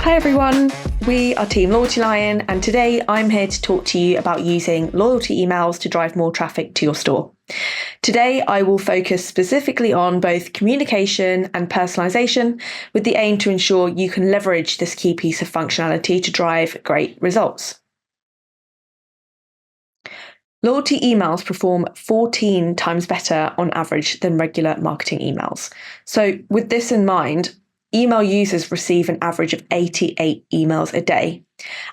Hi everyone, we are Team Loyalty Lion, and today I'm here to talk to you about using loyalty emails to drive more traffic to your store. Today I will focus specifically on both communication and personalization, with the aim to ensure you can leverage this key piece of functionality to drive great results. Loyalty emails perform 14 times better on average than regular marketing emails. So with this in mind, email users receive an average of 88 emails a day,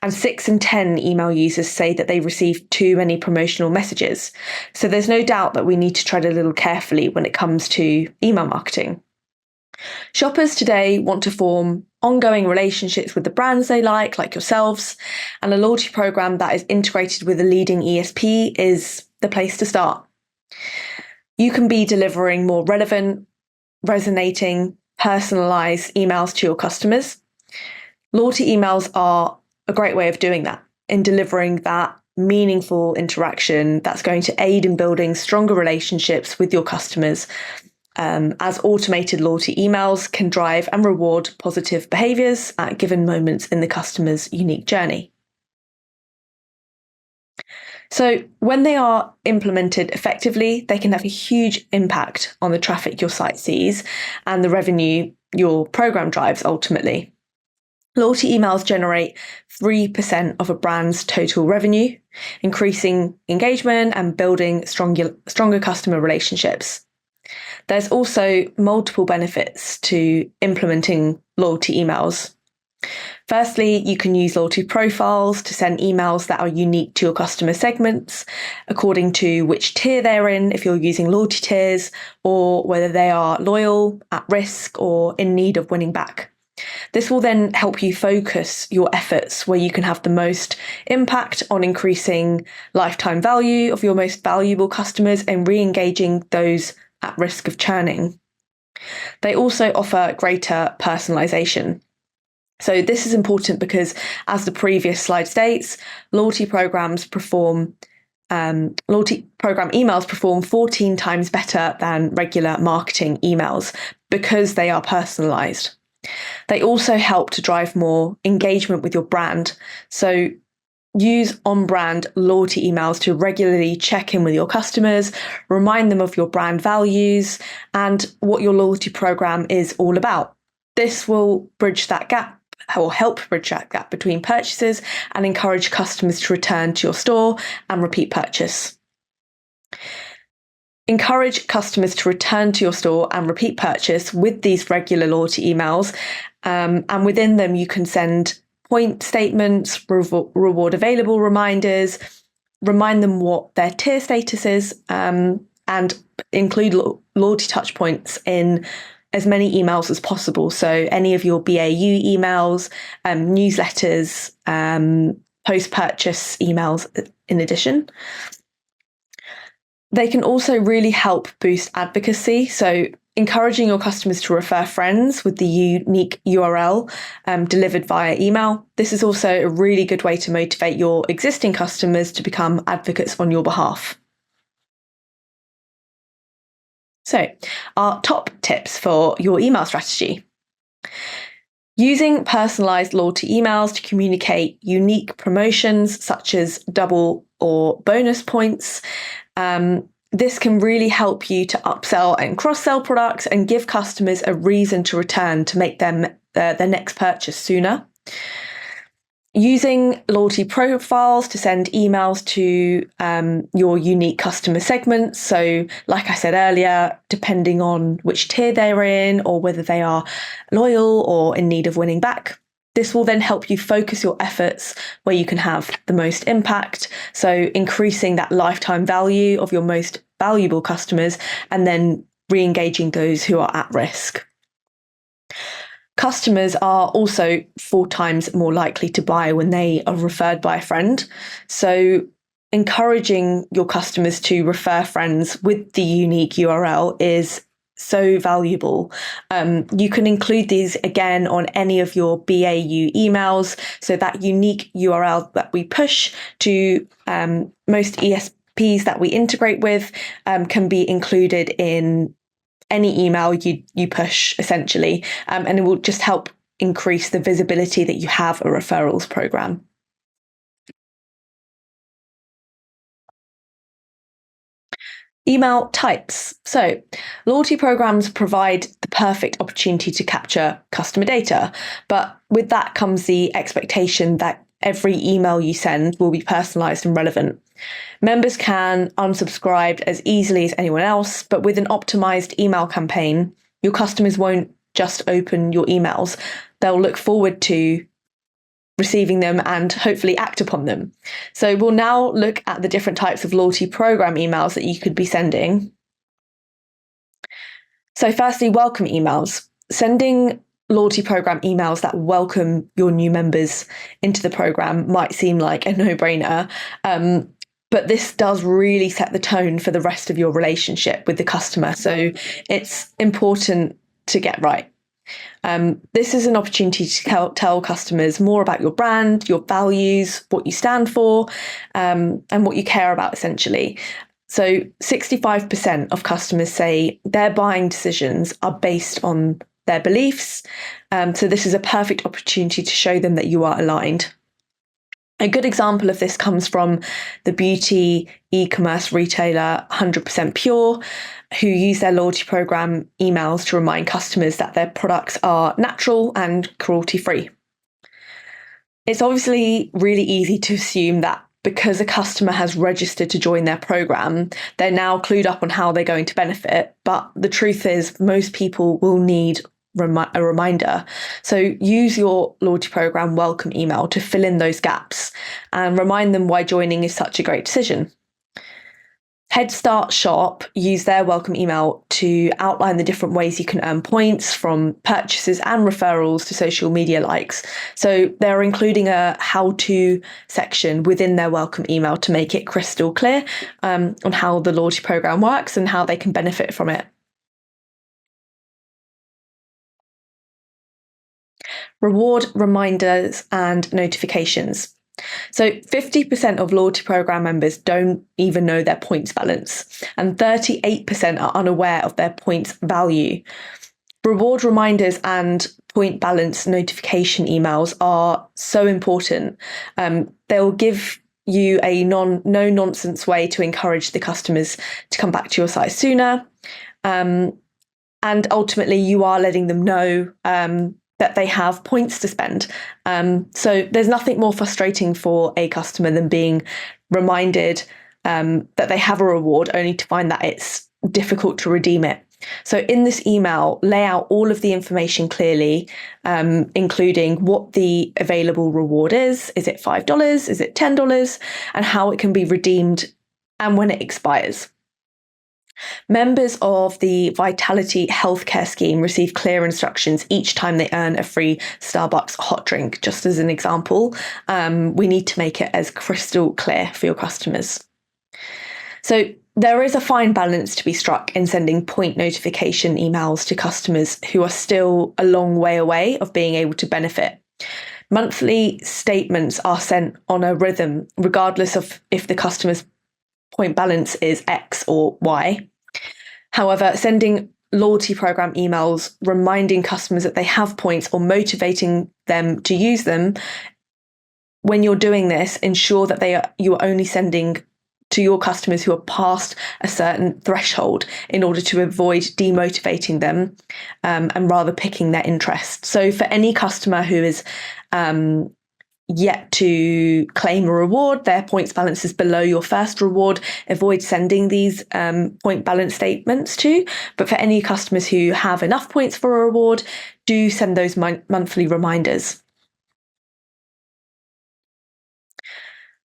and 6 in 10 email users say that they receive too many promotional messages. So there's no doubt that we need to tread a little carefully when it comes to email marketing. Shoppers today want to form ongoing relationships with the brands they like yourselves, and a loyalty program that is integrated with a leading ESP is the place to start. You can be delivering more relevant, resonating, personalized emails to your customers. Loyalty emails are a great way of doing that, in delivering that meaningful interaction that's going to aid in building stronger relationships with your customers, as automated loyalty emails can drive and reward positive behaviors at given moments in the customer's unique journey. So when they are implemented effectively, they can have a huge impact on the traffic your site sees and the revenue your program drives ultimately. Loyalty emails generate 3% of a brand's total revenue, increasing engagement and building stronger customer relationships. There's also multiple benefits to implementing loyalty emails. Firstly, you can use loyalty profiles to send emails that are unique to your customer segments, according to which tier they're in, if you're using loyalty tiers, or whether they are loyal, at risk, or in need of winning back. This will then help you focus your efforts where you can have the most impact on increasing lifetime value of your most valuable customers and re-engaging those at risk of churning. They also offer greater personalization. So this is important because, as the previous slide states, loyalty program emails perform 14 times better than regular marketing emails because they are personalized. They also help to drive more engagement with your brand. So use on-brand loyalty emails to regularly check in with your customers, remind them of your brand values and what your loyalty program is all about. This will bridge that gap, or help bridge that gap between purchases, and encourage customers to return to your store and repeat purchase. Encourage customers to return to your store and repeat purchase with these regular loyalty emails, and within them you can send point statements, reward available reminders, remind them what their tier status is, and include loyalty touch points in as many emails as possible. So any of your BAU emails, newsletters, post-purchase emails in addition. They can also really help boost advocacy. So encouraging your customers to refer friends with the unique URL delivered via email. This is also a really good way to motivate your existing customers to become advocates on your behalf. So, our top tips for your email strategy. Using personalized loyalty emails to communicate unique promotions such as double or bonus points. This can really help you to upsell and cross-sell products and give customers a reason to return to make them their next purchase sooner. Using loyalty profiles to send emails to your unique customer segments. So, like I said earlier, depending on which tier they're in or whether they are loyal or in need of winning back. This will then help you focus your efforts where you can have the most impact. So increasing that lifetime value of your most valuable customers and then re-engaging those who are at risk. Customers are also 4 times more likely to buy when they are referred by a friend. So encouraging your customers to refer friends with the unique URL is so valuable. You can include these again on any of your BAU emails. So that unique URL that we push to most ESPs that we integrate with can be included in any email you push essentially, and it will just help increase the visibility that you have a referrals program. Email types. So, loyalty programs provide the perfect opportunity to capture customer data, but with that comes the expectation that every email you send will be personalized and relevant. Members can unsubscribe as easily as anyone else, but with an optimized email campaign, your customers won't just open your emails. They'll look forward to receiving them and hopefully act upon them. So we'll now look at the different types of loyalty program emails that you could be sending. So firstly, welcome emails. Sending loyalty program emails that welcome your new members into the program might seem like a no-brainer, but this does really set the tone for the rest of your relationship with the customer. So it's important to get right. This is an opportunity to tell customers more about your brand, your values, what you stand for, and what you care about, essentially. So 65% of customers say their buying decisions are based on their beliefs. So this is a perfect opportunity to show them that you are aligned. A good example of this comes from the beauty e-commerce retailer 100% Pure, who use their loyalty program emails to remind customers that their products are natural and cruelty-free. It's obviously really easy to assume that because a customer has registered to join their program, they're now clued up on how they're going to benefit. But the truth is, most people will need a reminder. So use your loyalty program welcome email to fill in those gaps and remind them why joining is such a great decision. Head Start Shop use their welcome email to outline the different ways you can earn points, from purchases and referrals to social media likes. So they're including a how-to section within their welcome email to make it crystal clear on how the loyalty program works and how they can benefit from it. Reward reminders and notifications. So 50% of loyalty program members don't even know their points balance, and 38% are unaware of their points value. Reward reminders and point balance notification emails are so important. They'll give you a no-nonsense way to encourage the customers to come back to your site sooner. And ultimately, you are letting them know that they have points to spend. So there's nothing more frustrating for a customer than being reminded that they have a reward only to find that it's difficult to redeem it. So in this email, lay out all of the information clearly, including what the available reward is. Is it $5? Is it $10? And how it can be redeemed and when it expires. Members of the Vitality Healthcare Scheme receive clear instructions each time they earn a free Starbucks hot drink. Just as an example, we need to make it as crystal clear for your customers. So there is a fine balance to be struck in sending point notification emails to customers who are still a long way away of being able to benefit. Monthly statements are sent on a rhythm, regardless of if the customer's point balance is X or Y. However, sending loyalty program emails reminding customers that they have points or motivating them to use them, when you're doing this, ensure that you are only sending to your customers who are past a certain threshold in order to avoid demotivating them and rather picking their interest. So for any customer who is yet to claim a reward, their points balance is below your first reward, avoid sending these point balance statements to. But for any customers who have enough points for a reward, do send those monthly reminders.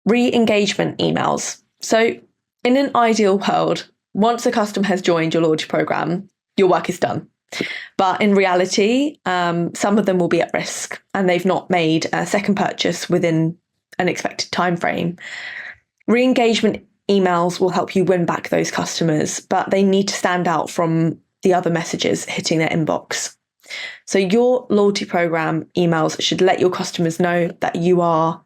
Re-engagement emails. So in an ideal world, once a customer has joined your loyalty program, your work is done. But in reality, some of them will be at risk and they've not made a second purchase within an expected time frame. Re-engagement emails will help you win back those customers, but they need to stand out from the other messages hitting their inbox. So your loyalty program emails should let your customers know that you are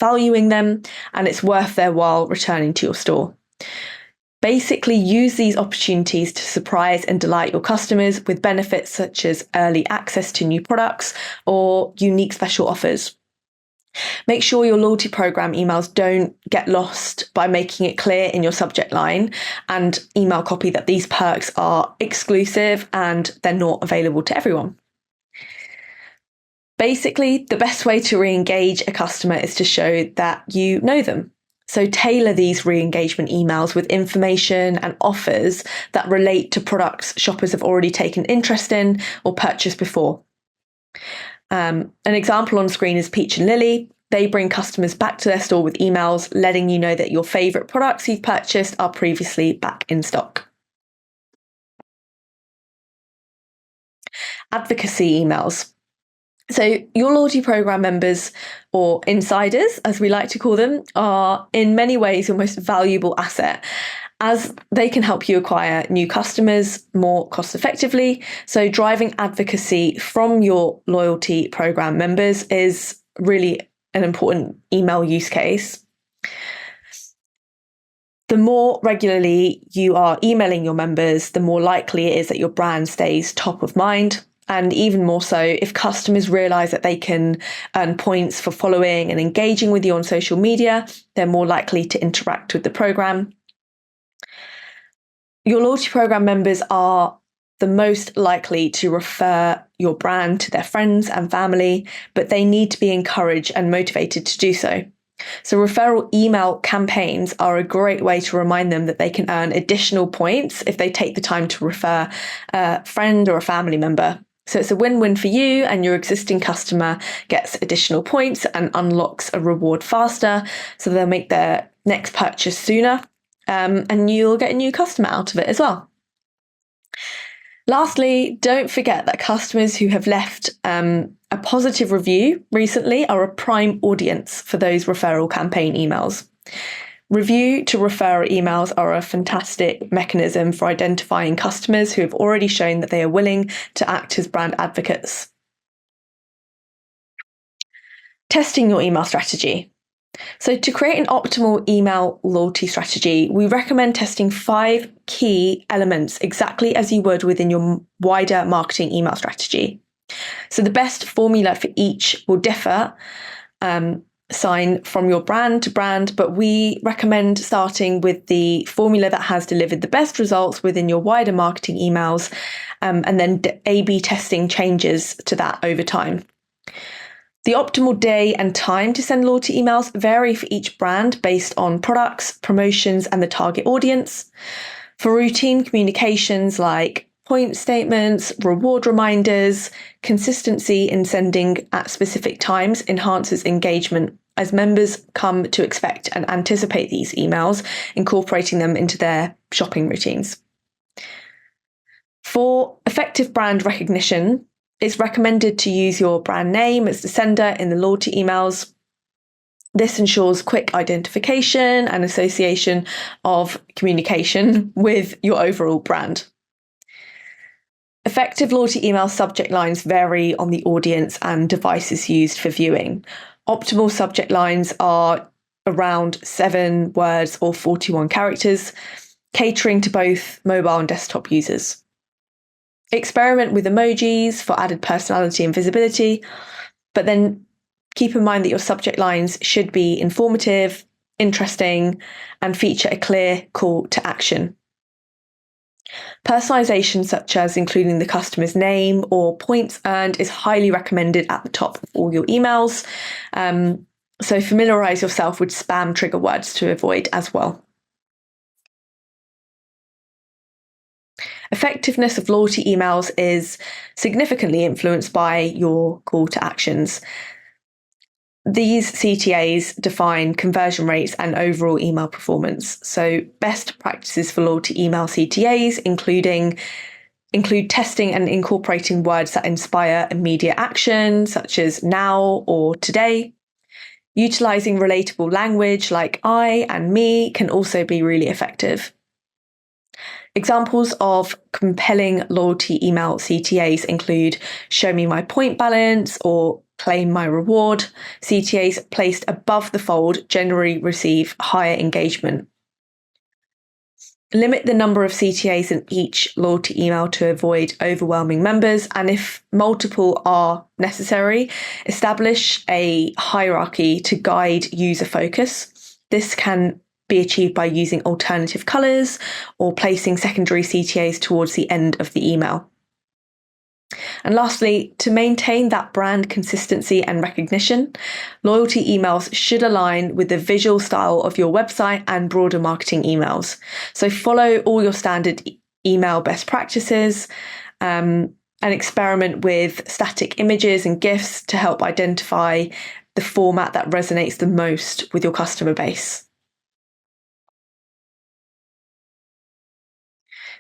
valuing them and it's worth their while returning to your store. Basically, use these opportunities to surprise and delight your customers with benefits such as early access to new products or unique special offers. Make sure your loyalty program emails don't get lost by making it clear in your subject line and email copy that these perks are exclusive and they're not available to everyone. Basically, the best way to re-engage a customer is to show that you know them. So tailor these re-engagement emails with information and offers that relate to products shoppers have already taken interest in or purchased before. An example on screen is Peach and Lily. They bring customers back to their store with emails letting you know that your favourite products you've purchased are previously back in stock. Advocacy emails. So your loyalty program members, or insiders, as we like to call them, are in many ways your most valuable asset, as they can help you acquire new customers more cost effectively. So driving advocacy from your loyalty program members is really an important email use case. The more regularly you are emailing your members, the more likely it is that your brand stays top of mind. And even more so, if customers realise that they can earn points for following and engaging with you on social media, they're more likely to interact with the programme. Your loyalty programme members are the most likely to refer your brand to their friends and family, but they need to be encouraged and motivated to do so. So referral email campaigns are a great way to remind them that they can earn additional points if they take the time to refer a friend or a family member. So it's a win-win for you, and your existing customer gets additional points and unlocks a reward faster, so they'll make their next purchase sooner, and you'll get a new customer out of it as well. Lastly, don't forget that customers who have left a positive review recently are a prime audience for those referral campaign emails. Review to referral emails are a fantastic mechanism for identifying customers who have already shown that they are willing to act as brand advocates. Testing your email strategy. So to create an optimal email loyalty strategy, we recommend testing 5 key elements exactly as you would within your wider marketing email strategy. So the best formula for each will differ, sign from your brand to brand, but we recommend starting with the formula that has delivered the best results within your wider marketing emails, and then A/B testing changes to that over time. The optimal day and time to send loyalty emails vary for each brand based on products, promotions, and the target audience. For routine communications like point statements, reward reminders, consistency in sending at specific times enhances engagement as members come to expect and anticipate these emails, incorporating them into their shopping routines. For effective brand recognition, it's recommended to use your brand name as the sender in the loyalty emails. This ensures quick identification and association of communication with your overall brand. Effective loyalty email subject lines vary on the audience and devices used for viewing. Optimal subject lines are around 7 words or 41 characters, catering to both mobile and desktop users. Experiment with emojis for added personality and visibility, but then keep in mind that your subject lines should be informative, interesting, and feature a clear call to action. Personalization, such as including the customer's name or points earned, is highly recommended at the top of all your emails. So familiarize yourself with spam trigger words to avoid as well. Effectiveness of loyalty emails is significantly influenced by your call to actions. These CTAs define conversion rates and overall email performance. So best practices for loyalty email CTAs include testing and incorporating words that inspire immediate action, such as now or today. Utilizing relatable language like I and me can also be really effective. Examples of compelling loyalty email CTAs include show me my point balance or claim my reward. CTAs placed above the fold generally receive higher engagement. Limit the number of CTAs in each loyalty email to avoid overwhelming members. And if multiple are necessary, establish a hierarchy to guide user focus. This can be achieved by using alternative colours or placing secondary CTAs towards the end of the email. And lastly, to maintain that brand consistency and recognition, loyalty emails should align with the visual style of your website and broader marketing emails. So follow all your standard email best practices and experiment with static images and GIFs to help identify the format that resonates the most with your customer base.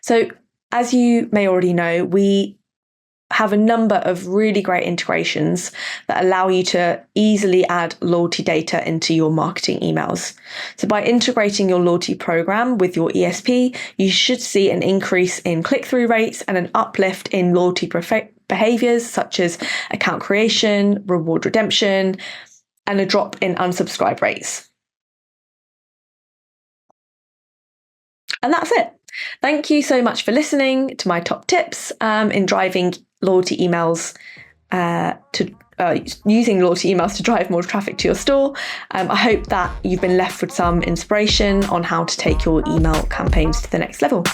So, as you may already know, we have a number of really great integrations that allow you to easily add loyalty data into your marketing emails. So by integrating your loyalty program with your ESP, you should see an increase in click-through rates and an uplift in loyalty behaviors such as account creation, reward redemption, and a drop in unsubscribe rates. And that's it. Thank you so much for listening to my top tips in driving loyalty emails using loyalty emails to drive more traffic to your store. I hope that you've been left with some inspiration on how to take your email campaigns to the next level.